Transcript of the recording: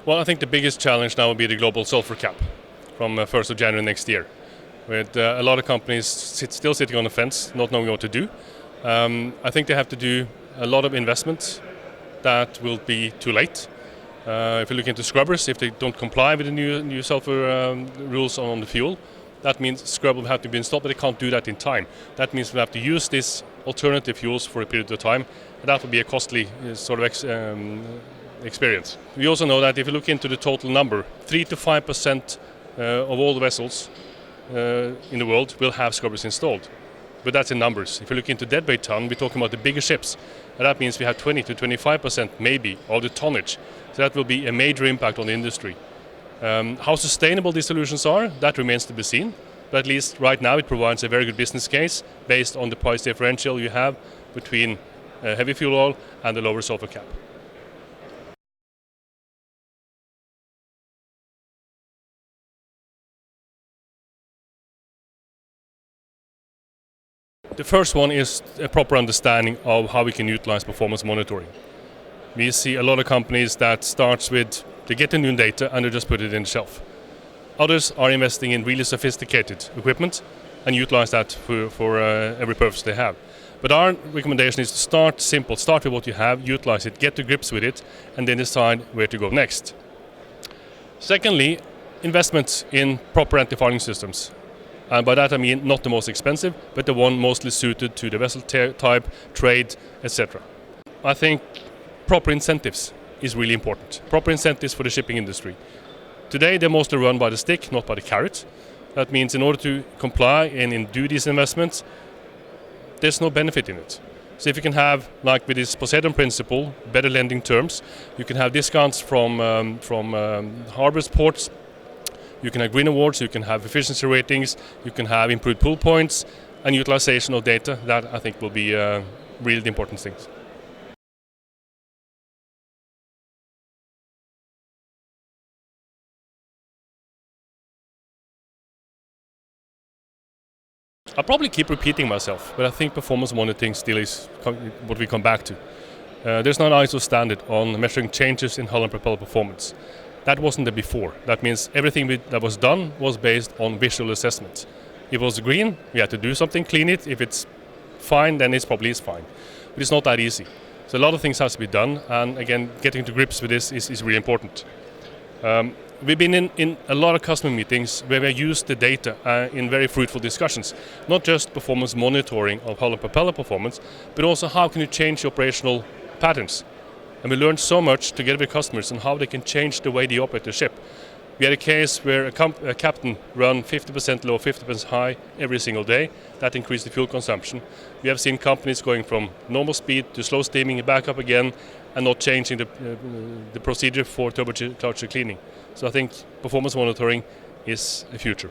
Well, I think the biggest challenge now will be the global sulfur cap from 1st of January next year, with a lot of companies still sitting on the fence, not knowing what to do. I think they have to do a lot of investments that will be too late. If you look into scrubbers, if they don't comply with the new sulfur rules on the fuel, that means scrubber will have to be installed, but they can't do that in time. That means we have to use these alternative fuels for a period of time, and that will be a costly sort of experience. We also know that if you look into the total number, 3 to 5% of all the vessels in the world will have scrubbers installed. But that's in numbers. If you look into deadweight ton, we're talking about the bigger ships. And that means we have 20 to 25% maybe of the tonnage. So that will be a major impact on the industry. How sustainable these solutions are, that remains to be seen. But at least right now it provides a very good business case based on the price differential you have between heavy fuel oil and the lower sulfur cap. The first one is a proper understanding of how we can utilize performance monitoring. We see a lot of companies that starts with, they get the new data and they just put it in the shelf. Others are investing in really sophisticated equipment and utilize that for every purpose they have. But our recommendation is to start simple, start with what you have, utilize it, get to grips with it, and then decide where to go next. Secondly, investments in proper anti-fouling systems. And by that I mean not the most expensive, but the one mostly suited to the vessel type, trade, etc. I think proper incentives is really important. Proper incentives for the shipping industry. Today they're mostly run by the stick, not by the carrot. That means in order to comply and do these investments, there's no benefit in it. So if you can have, like with this Poseidon principle, better lending terms, you can have discounts from harbors, ports. You can have green awards, you can have efficiency ratings, you can have improved pull points and utilization of data. That I think will be really the important things. I'll probably keep repeating myself, but I think performance monitoring still is what we come back to. There's not an ISO standard on measuring changes in hull and propeller performance. That wasn't there before. That means everything that was done was based on visual assessment. If it was green, we had to do something, clean it. If it's fine, then it probably is fine. But it's not that easy. So a lot of things has to be done, and again, getting to grips with this is really important. We've been in a lot of customer meetings where we used the data in very fruitful discussions. Not just performance monitoring of hull and propeller performance, but also how can you change the operational patterns. And we learned so much together with customers on how they can change the way they operate the ship. We had a case where a captain ran 50% low, 50% high every single day. That increased the fuel consumption. We have seen companies going from normal speed to slow steaming back up again and not changing the procedure for turbocharger cleaning. So I think performance monitoring is a future.